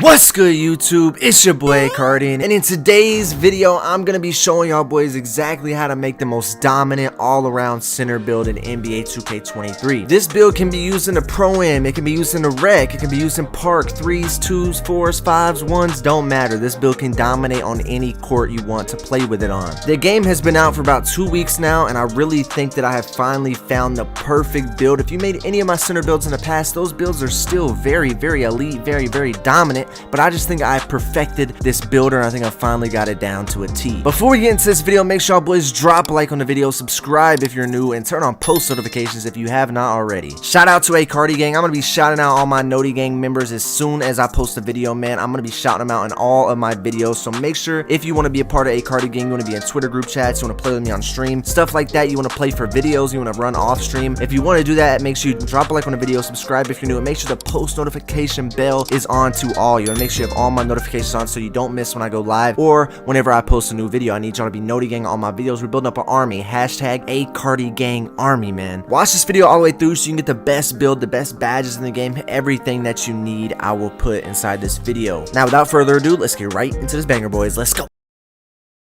What's good, YouTube? It's your boy Cardi, and in today's video I'm gonna be showing y'all boys exactly how to make the most dominant all-around center build in NBA 2K23. This build can be used in a Pro-Am, it can be used in a rec, it can be used in park, 3s, 2s, 4s, 5s, 1s, don't matter. This build can dominate on any court you want to play with it on. The game has been out for about 2 weeks now, and I really think that I have finally found the perfect build. If you made any of my center builds in the past, those builds are still very elite, very dominant. But I just think I perfected this builder, and I think I finally got it down to a T. Before we get into this video, make sure y'all boys drop a like on the video, subscribe if you're new, and turn on post notifications if you have not already. Shout out to Cardi gang. I'm gonna be shouting out all my Noti gang members as soon as I post a video, man. I'm gonna be shouting them out in all of my videos. So make sure if you want to be a part of Cardi gang, you want to be in Twitter group chats, you want to play with me on stream, stuff like that. You want to play for videos, you want to run off stream. If you want to do that, make sure you drop a like on the video, subscribe if you're new, and make sure the post notification bell is on to all. You want to make sure you have all my notifications on so you don't miss when I go live or whenever I post a new video. I need y'all to be Noti gang on all my videos. We're building up an army. Hashtag Cardi gang army, man. Watch this video all the way through so you can get the best build, the best badges in the game, everything that you need I will put inside this video. Now without further ado, let's get right into this banger, boys. Let's go.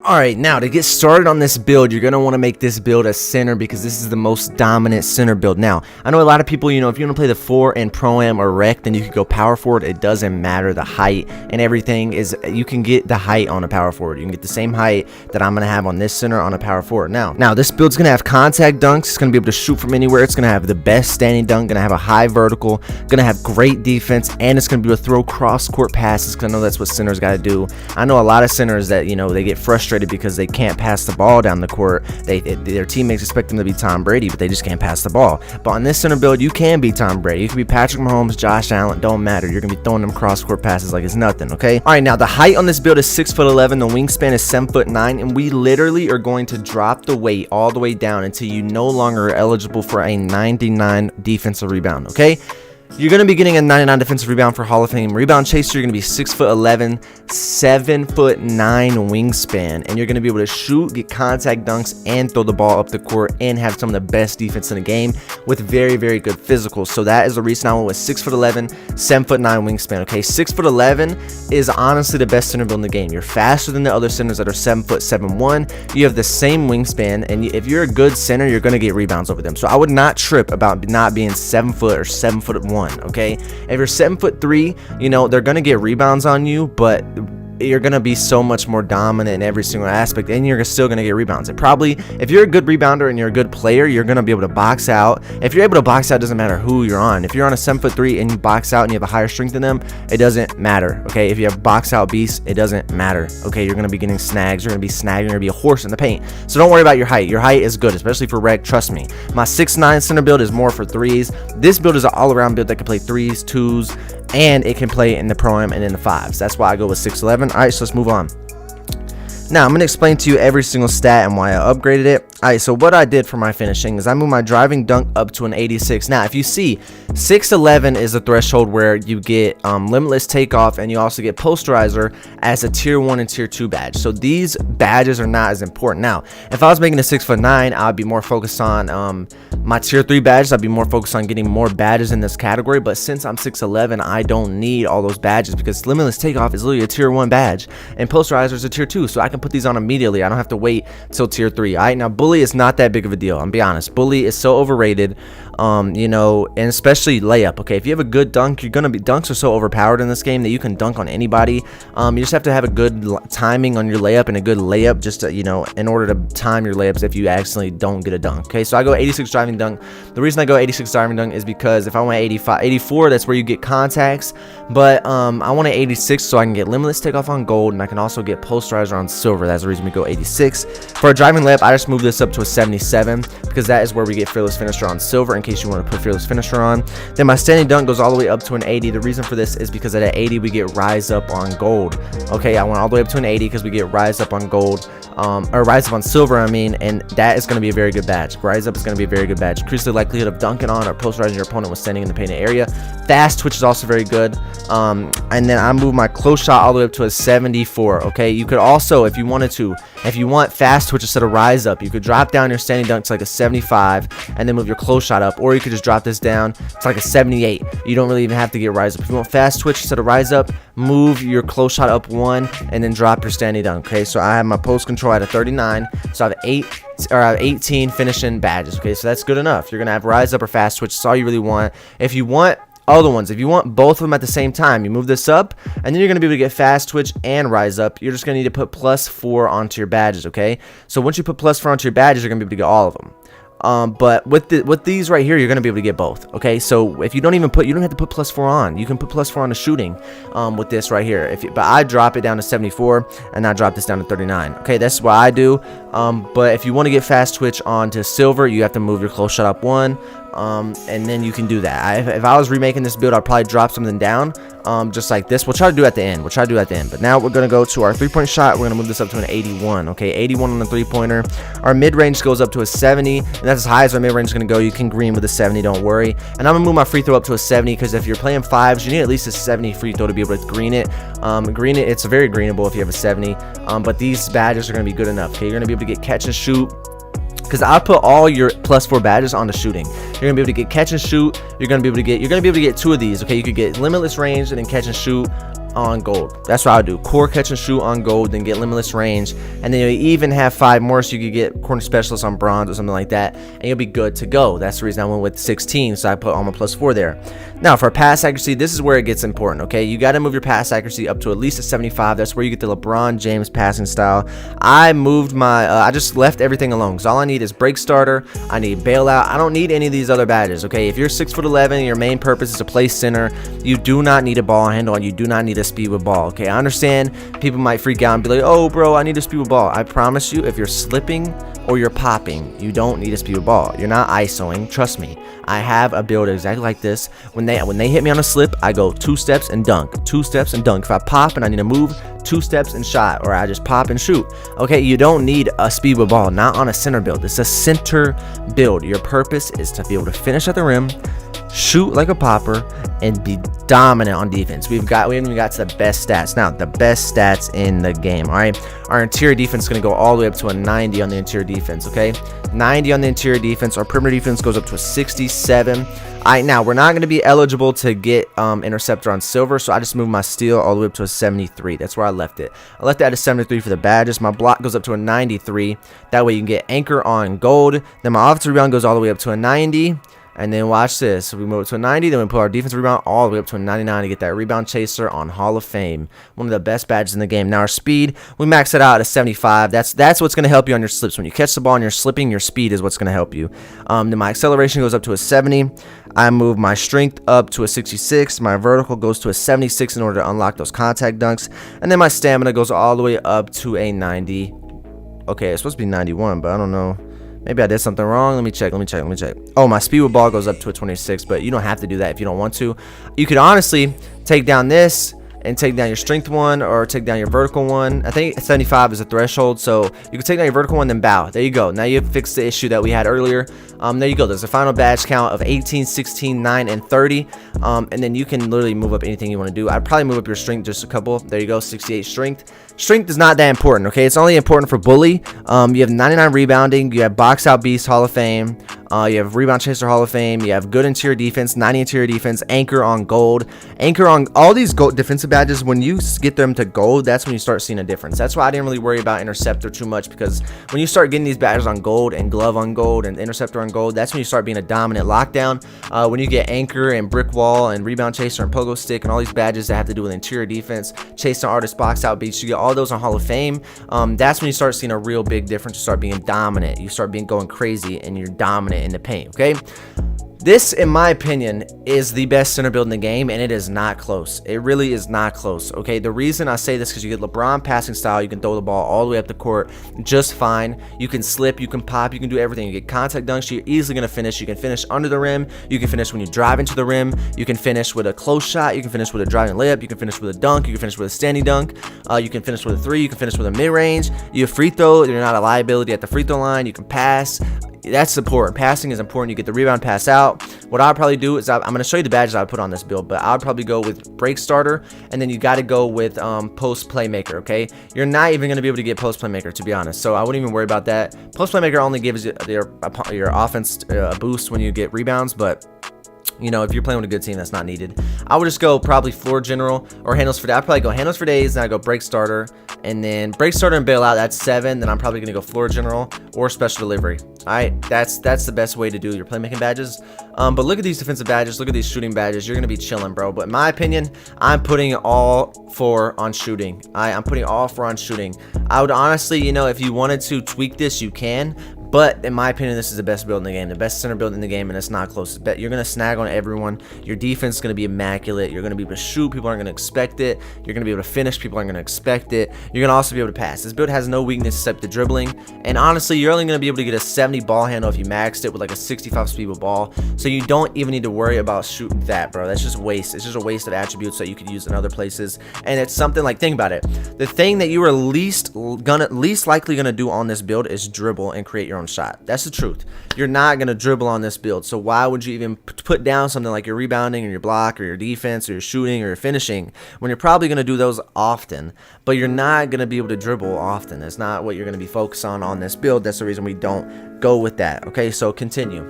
Alright, now to get started on this build, you're going to want to make this build a center because this is the most dominant center build. Now, I know a lot of people, you know, if you want to play the 4 and Pro-Am or Rec, then you could go power forward. It doesn't matter. The height and everything is, you can get the height on a power forward. You can get the same height that I'm going to have on this center on a power forward. Now this build's going to have contact dunks. It's going to be able to shoot from anywhere. It's going to have the best standing dunk, going to have a high vertical, going to have great defense, and it's going to be able to throw cross-court passes because I know that's what centers got to do. I know a lot of centers that, you know, they get frustrated because they can't pass the ball down the court. Their teammates expect them to be Tom Brady, but they just can't pass the ball. But on this center build, you can be Tom Brady. You can be Patrick Mahomes, Josh Allen, don't matter. You're gonna be throwing them cross-court passes like it's nothing, okay? All right, now the height on this build is 6'11", the wingspan is 7'9", and we literally are going to drop the weight all the way down until you no longer are eligible for a 99 defensive rebound, okay? You're going to be getting a 99 defensive rebound for Hall of Fame rebound chaser. You're going to be 6'11", 7'9" wingspan, and you're going to be able to shoot, get contact dunks, and throw the ball up the court, and have some of the best defense in the game with very good physicals. So that is the reason I went with 6'11", 7'9" wingspan. Okay, 6'11" is honestly the best center build in the game. You're faster than the other centers that are 7'1". You have the same wingspan, and if you're a good center, you're going to get rebounds over them. So I would not trip about not being 7 foot or 7'1". Okay, if you're 7'3", you know they're gonna get rebounds on you, but you're gonna be so much more dominant in every single aspect, and you're still gonna get rebounds. It probably, if you're a good rebounder and you're a good player, you're gonna be able to box out. If you're able to box out, it doesn't matter who you're on. If you're on a 7'3" and you box out and you have a higher strength than them, it doesn't matter. Okay, if you have box out beasts, it doesn't matter. Okay, you're gonna be getting snags. You're gonna be snagging. You're gonna be a horse in the paint. So don't worry about your height. Your height is good, especially for rec. Trust me. My 6'9" center build is more for 3s. This build is an all-around build that can play 3s, 2s, and it can play in the Pro-Am and in the 5s. That's why I go with 6'11". All right, so let's move on. Now, I'm going to explain to you every single stat and why I upgraded it. Alright, so what I did for my finishing is I moved my driving dunk up to an 86. Now, if you see, 6'11" is the threshold where you get limitless takeoff, and you also get posterizer as a tier 1 and tier 2 badge. So these badges are not as important. Now, if I was making a 6'9", I'd be more focused on my tier 3 badges. I'd be more focused on getting more badges in this category. But since I'm 6'11", I don't need all those badges because limitless takeoff is literally a tier 1 badge, and posterizer is a tier 2. So I can put these on immediately. I don't have to wait till tier 3. Alright, now Bully is not that big of a deal. I'm be honest. Bully is so overrated, you know, and especially layup. Okay, if you have a good dunk, dunks are so overpowered in this game that you can dunk on anybody. You just have to have a good timing on your layup and a good layup just to, you know, in order to time your layups if you accidentally don't get a dunk. Okay, so I go 86 driving dunk. The reason I go 86 driving dunk is because if I want 84, that's where you get contacts, but I want an 86 so I can get limitless takeoff on gold, and I can also get posterizer on silver. That's the reason we go 86. For a driving layup, I just moved this up to a 77 because that is where we get fearless finisher on silver, in case you want to put fearless finisher on. Then my standing dunk goes all the way up to an 80. The reason for this is because at an 80 we get rise up on gold. Okay, I went all the way up to an 80 because we get rise up on gold, or rise up on silver, I mean, and that is going to be a very good badge. Rise up is going to be a very good badge. Increase the likelihood of dunking on or posterizing your opponent when standing in the painted area. Fast twitch is also very good. And then I move my close shot all the way up to a 74. Okay, you could also, if you wanted to, if you want fast twitch instead of rise up, you could drop down your standing dunk to like a 75 and then move your close shot up up, or you could just drop this down. It's like a 78. You don't really even have to get rise up. If you want fast twitch instead of rise up, move your close shot up 1 and then drop your standing dunk. Okay, so I have my post control at a 39, so I have 18 finishing badges. Okay, so that's good enough. You're gonna have rise up or fast twitch. That's all you really want. If you want other ones, if you want both of them at the same time, you move this up, and then you're gonna be able to get fast twitch and rise up. You're just gonna need to put +4 onto your badges. Okay, so once you put +4 onto your badges, you're gonna be able to get all of them. But with these right here, you're gonna be able to get both. Okay, so if you don't have to put +4 on. You can put +4 on the shooting with this right here. But I drop it down to 74 and I drop this down to 39. Okay, that's what I do. But if you want to get fast twitch onto silver, you have to move your close shot up 1. And then you can do that. If I was remaking this build, I'd probably drop something down, just like this. We'll try to do it at the end. But now we're gonna go to our 3-point shot. We're gonna move this up to an 81. Okay, 81 on the 3-pointer. Our mid range goes up to a 70, and that's as high as our mid range is gonna go. You can green with a 70, don't worry. And I'm gonna move my free throw up to a 70 because if you're playing 5s, you need at least a 70 free throw to be able to green it. It's very greenable if you have a 70. But these badges are gonna be good enough. Okay, you're gonna be able to get catch and shoot, because I put all your +4 badges on the shooting. You're gonna be able to get catch and shoot. You're gonna be able to get 2 of these. Okay, you could get limitless range and then catch and shoot on gold. That's what I would do. Core, catch and shoot on gold, then get limitless range, and then you even have 5 more, so you could get corner specialist on bronze or something like that, and you'll be good to go. That's the reason I went with 16, so I put all my +4 there. Now for pass accuracy, this is where it gets important. Okay, you got to move your pass accuracy up to at least a 75. That's where you get the LeBron James passing style. I moved my I just left everything alone, because all I need is break starter, I need bailout, I don't need any of these other badges. Okay, if you're 6'11", your main purpose is to play center, you do not need a ball handle, and you do not need a speed with ball. Okay, I understand people might freak out and be like, oh bro, I need a speed with ball. I promise you, if you're slipping or you're popping, you don't need a speed with ball. You're not ISOing, trust me. I have a build exactly like this. When they hit me on a slip, I go 2 steps and dunk, 2 steps and dunk. If I pop and I need to move, 2 steps and shot, or I just pop and shoot. Okay, you don't need a speed with ball, not on a center build. It's a center build. Your purpose is to be able to finish at the rim, shoot like a popper, and be dominant on defense. We haven't even got to the best stats. Now, the best stats in the game. All right, our interior defense is going to go all the way up to a 90 on the interior defense. Okay, 90 on the interior defense. Our perimeter defense goes up to a 67. All right, now we're not going to be eligible to get interceptor on silver, so I just moved my steal all the way up to a 73. That's where I left it. I left it at a 73 for the badges. My block goes up to a 93. That way you can get anchor on gold. Then my offensive rebound goes all the way up to a 90. And then watch this. So we move it to a 90, then we put our defensive rebound all the way up to a 99 to get that rebound chaser on Hall of Fame. One of the best badges in the game. Now our speed, we max it out at a 75. That's what's going to help you on your slips. When you catch the ball and you're slipping, your speed is what's going to help you. Then my acceleration goes up to a 70. I move my strength up to a 66. My vertical goes to a 76 in order to unlock those contact dunks. And then my stamina goes all the way up to a 90. Okay, it's supposed to be 91, but I don't know. Maybe I did something wrong. Let me check. Oh, my speed with ball goes up to a 26, but you don't have to do that if you don't want to. You could honestly take down this and take down your strength one, or take down your vertical one. I think 75 is a threshold, so you can take down your vertical one, then bow. There you go. Now you fixed the issue that we had earlier. There you go. There's a final badge count of 18, 16, 9, and 30. And then you can literally move up anything you want to do. I'd probably move up your strength just a couple. There you go, 68 strength. Strength is not that important, okay? It's only important for bully. You have 99 rebounding. You have box out beast Hall of Fame. You have rebound chaser Hall of Fame. You have good interior defense, 90 interior defense, anchor on gold, anchor on all these gold defensive badges. When you get them to gold, that's when you start seeing a difference. That's why I didn't really worry about interceptor too much, because when you start getting these badges on gold and glove on gold and interceptor on gold, that's when you start being a dominant lockdown. When you get anchor and brick wall and rebound chaser and pogo stick and all these badges that have to do with interior defense, chasing artist, box out beats, you get all those on Hall of Fame. That's when you start seeing a real big difference. You start being dominant. You start going crazy, and you're dominant in the paint. Okay, this, in my opinion, is the best center build in the game, and it is not close. It really is not close. Okay, the reason I say this is because you get LeBron passing style. You can throw the ball all the way up the court just fine. You can slip, you can pop, you can do everything. You get contact dunks, you're easily going to finish. You can finish under the rim, you can finish when you drive into the rim, you can finish with a close shot, you can finish with a driving layup, you can finish with a dunk, you can finish with a standing dunk, you can finish with a 3, you can finish with a mid-range. You have free throw, you're not a liability at the free throw line, you can pass. that's important. Passing is important. You get the rebound, pass out. What I'll probably do is I'm going to show you the badges I would put on this build, but I'll probably go with break starter, and then you got to go with post playmaker. Okay, you're not even going to be able to get post playmaker, to be honest, so I wouldn't even worry about that. Post playmaker only gives your offense a boost when you get rebounds, but you know, if you're playing with a good team, that's not needed. I would just go probably floor general or handles for days. I'd probably go handles for days, and I go break starter, and then break starter and bailout. That's 7. Then I'm probably gonna go floor general or special delivery. All right, that's the best way to do your playmaking badges. But look at these defensive badges. Look at these shooting badges. You're gonna be chilling, bro. But in my opinion, I'm putting all 4 on shooting. I'm putting all 4 on shooting. I would honestly, you know, if you wanted to tweak this, you can. But in my opinion, this is the best build in the game, the best center build in the game, and it's not close. You're going to snag on everyone. Your defense is going to be immaculate. You're going to be able to shoot. People aren't going to expect it. You're going to be able to finish. People aren't going to expect it. You're going to also be able to pass. This build has no weakness except the dribbling. And honestly, you're only going to be able to get a 70 ball handle if you maxed it with like a 65 speed with ball. So you don't even need to worry about shooting that, bro. That's just waste. It's just a waste of attributes that you could use in other places. And it's something like, think about it. The thing that you are least likely going to do on this build is dribble and create your own shot. That's the truth. You're not going to dribble on this build, so why would you even put down something like your rebounding or your block or your defense or your shooting or your finishing when you're probably going to do those often, but you're not going to be able to dribble often? That's not what you're going to be focused on this build. That's the reason we don't go with that. Okay, so continue.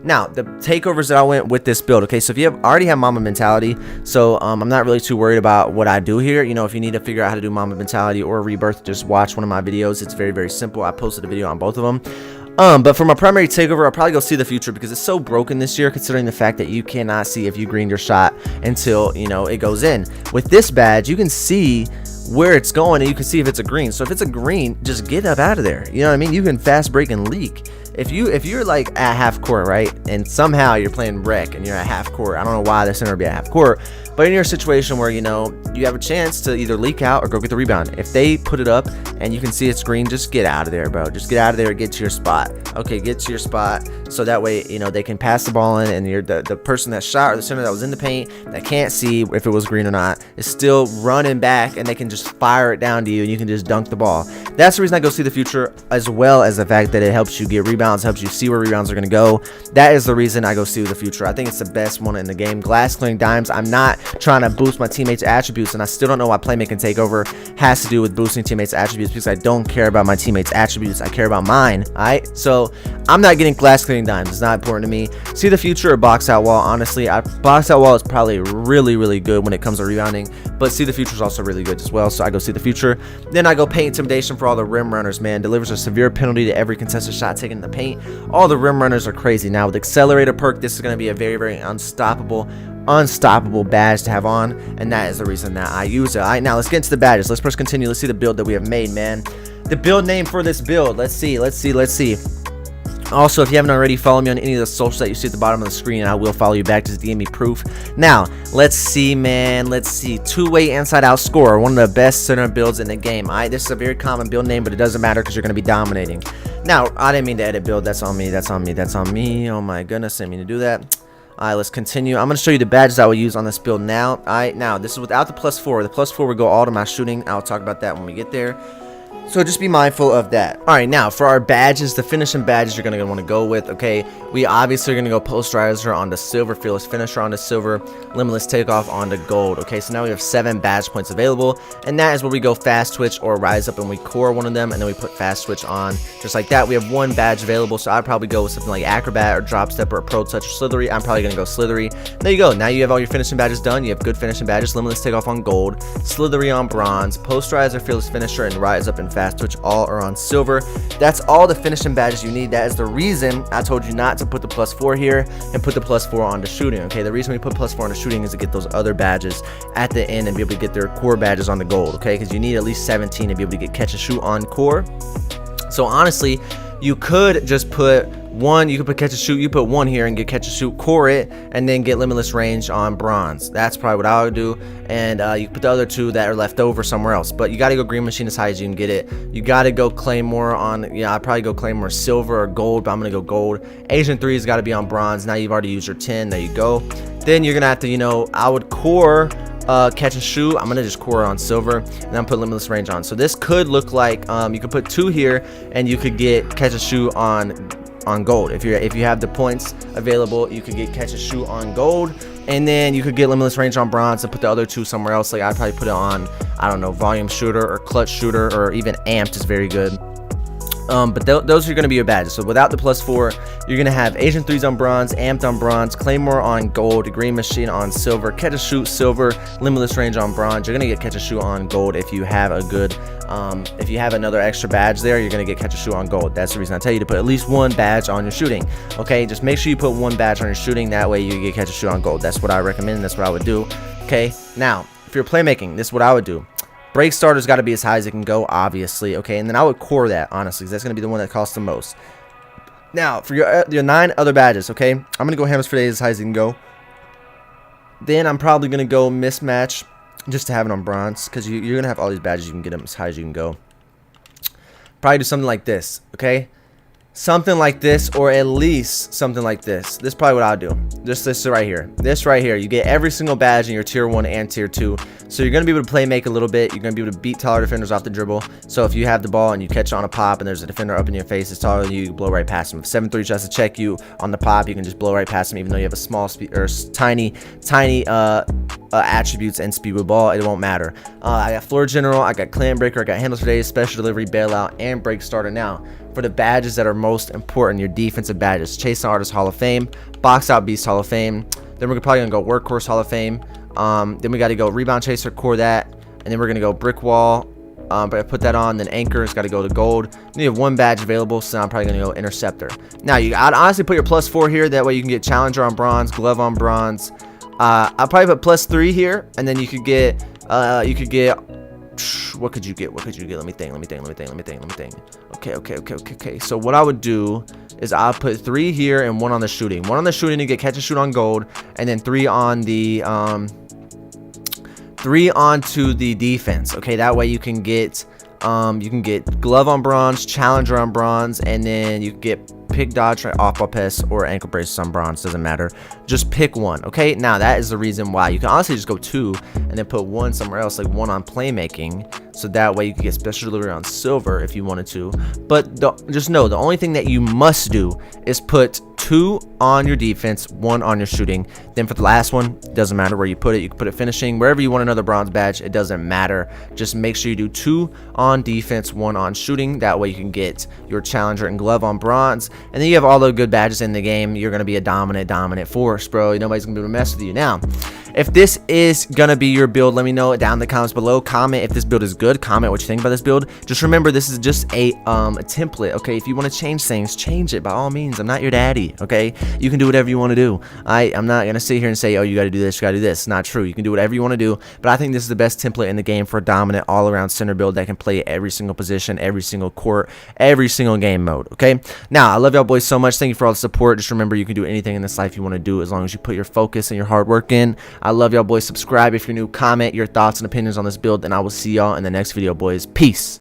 Now, the takeovers that I went with this build, okay, so if you already have Mamba mentality, so I'm not really too worried about what I do here. You know, if you need to figure out how to do Mamba mentality or rebirth, just watch one of my videos. It's very, very simple. I posted a video on both of them. But for my primary takeover, I'll probably go see the future because it's so broken this year, considering the fact that you cannot see if you greened your shot until, you know, it goes in. With this badge, you can see where it's going and you can see if it's a green. So if it's a green, just get up out of there. You know what I mean? You can fast break and leak. If you're like at half court, right, and somehow you're playing rec and you're at half court, I don't know why the center would be at half court, but in your situation where, you know, you have a chance to either leak out or go get the rebound. If they put it up and you can see it's green, just get out of there, bro. Just get out of there and get to your spot. Okay, get to your spot so that way, you know, they can pass the ball in and you're the person that shot or the center that was in the paint that can't see if it was green or not is still running back and they can just fire it down to you and you can just dunk the ball. That's the reason I go see the future, as well as the fact that it helps you get rebounds, helps you see where rebounds are going to go. That is the reason I go see the future. I think it's the best one in the game. Glass clearing dimes. I'm not trying to boost my teammates' attributes, and I still don't know why playmaking takeover has to do with boosting teammates' attributes, because I don't care about my teammates' attributes. I care about mine. Alright, so I'm not getting glass clearing dimes. It's not important to me. See the future or box out wall. Honestly, box out wall is probably really, really good when it comes to rebounding, but see the future is also really good as well. So I go see the future. Then I go paint intimidation for all the rim runners. Man, delivers a severe penalty to every contested shot taken in the paint. All the rim runners are crazy. Now with accelerator perk, this is going to be a very, very unstoppable badge to have on, and that is the reason that I use it. All right, now let's get into the badges. Let's first continue. Let's see the build that we have made, man. The build name for this build. Let's see. Also, if you haven't already, follow me on any of the socials that you see at the bottom of the screen, and I will follow you back. Just DM me proof. Now, let's see, man. Let's see. Two-way inside-out scorer. One of the best center builds in the game. All right, this is a very common build name, but it doesn't matter because you're going to be dominating. Now, I didn't mean to edit build. That's on me. That's on me. That's on me. Oh, my goodness. I didn't mean to do that. Alright, let's continue. I'm going to show you the badges I will use on this build now. Alright, now, this is without the +4. The +4 will go all to my shooting. I'll talk about that when we get there. So just be mindful of that. Alright, now for our badges, the finishing badges you're going to want to go with, okay? We obviously are going to go posterizer on the silver, fearless finisher on the silver, limitless takeoff on the gold. Okay, so now we have 7 badge points available, and that is where we go fast switch or rise up and we core one of them, and then we put fast switch on. Just like that, we have 1 badge available, so I'd probably go with something like acrobat or drop step or a pro touch or slithery. I'm probably going to go slithery. There you go. Now you have all your finishing badges done. You have good finishing badges, limitless takeoff on gold, slithery on bronze, posterizer, fearless finisher, and rise up and fast switch all are on silver. That's all the finishing badges you need. That is the reason I told you not to put the +4 here and put the +4 on the shooting. Okay, the reason we put +4 on the shooting is to get those other badges at the end and be able to get their core badges on the gold. Okay, because you need at least 17 to be able to get catch and shoot on core. So honestly, you could just put 1, you could put catch and shoot, you put 1 here and get catch and shoot, core it, and then get limitless range on bronze. That's probably what I would do. And you put the other 2 that are left over somewhere else. But you got to go green machine as high as you can get it. You got to go claymore on, yeah, I'd probably go claymore silver or gold, but I'm going to go gold. Asian 3 has got to be on bronze. Now you've already used your 10. There you go. Then you're going to have to, you know, I would core catch and shoot. I'm gonna just core on silver and then put limitless range on. So this could look like you could put 2 here and you could get catch and shoot on on gold. If you have the points available, you could get catch and shoot on gold, and then you could get limitless range on bronze and put the other two somewhere else. Like I'd probably put it on, I don't know, volume shooter or clutch shooter, or even amped is very good. But those are going to be your badges. So without the +4, you're going to have Agent 3s on bronze, amped on bronze, Claymore on gold, green machine on silver, catch and shoot silver, limitless range on bronze. You're going to get catch and shoot on gold if you have a good, if you have another extra badge there, you're going to get catch and shoot on gold. That's the reason I tell you to put at least one badge on your shooting. Okay, just make sure you put one badge on your shooting. That way you get catch and shoot on gold. That's what I recommend. That's what I would do. Okay, now if you're playmaking, this is what I would do. Break starter's got to be as high as it can go, obviously, okay? And then I would core that, honestly, because that's going to be the one that costs the most. Now, for your 9 other badges, okay? I'm going to go hammers for days as high as it can go. Then I'm probably going to go mismatch just to have it on bronze, because you're going to have all these badges. You can get them as high as you can go. Probably do something like this, okay? Something like this, or at least something like this. This is probably what I'll do. This right here. This right here. You get every single badge in your tier 1 and tier 2. So you're going to be able to play make a little bit. You're going to be able to beat taller defenders off the dribble. So if you have the ball and you catch it on a pop and there's a defender up in your face, it's taller than you, you blow right past him. If 7-3 tries to check you on the pop, you can just blow right past him, even though you have a small speed or tiny attributes and speed with ball. It won't matter. I got floor general, I got clan breaker, I got handles for days, special delivery, bailout, and break starter. Now for the badges that are most important, your defensive badges: chasing artist Hall of Fame, box out beast Hall of Fame. Then we're probably gonna go workhorse Hall of Fame. Then we got to go rebound chaser, core that, and then we're gonna go brick wall. But I put that on. Then anchor's got to go to gold. You have one badge available, so I'm probably gonna go interceptor. Now I'd honestly put your +4 here. That way you can get challenger on bronze, glove on bronze. I'll probably put +3 here, and then you could get what could you get? What could you get? Let me think. Okay. So what I would do is I'll put 3 here and 1 on the shooting. 1 on the shooting to get catch and shoot on gold, and then 3 on the 3 onto the defense. Okay, that way you can get glove on bronze, challenger on bronze, and then you can get pick dodge, off ball pass, or ankle braces on bronze. Doesn't matter, just pick one. Okay, now that is the reason why you can honestly just go 2 and then put 1 somewhere else, like 1 on playmaking, so that way you can get special delivery on silver if you wanted to. But just know the only thing that you must do is put 2 on your defense, 1 on your shooting. Then for the last one, doesn't matter where you put it. You can put it finishing wherever you want another bronze badge. It doesn't matter. Just make sure you do 2 on defense, 1 on shooting. That way you can get your challenger and glove on bronze, and then you have all the good badges in the game. You're gonna be a dominant force, bro. Nobody's gonna be able to mess with you. Now, if this is gonna be your build, let me know down in the comments below. Comment if this build is good. Comment what you think about this build. Just remember, this is just a template. Okay, if you want to change things, change it by all means. I'm not your daddy. Okay, you can do whatever you want to do. I'm not gonna sit here and say, oh, you got to do this, you got to do this. It's not true. You can do whatever you want to do, but I think this is the best template in the game for a dominant all-around center build that can play every single position, every single court, every single game mode. Okay, now I love y'all boys so much. Thank you for all the support. Just remember, you can do anything in this life you want to do as long as you put your focus and your hard work in. I love y'all boys. Subscribe if you're new. Comment your thoughts and opinions on this build, and I will see y'all in the next video, boys. Peace.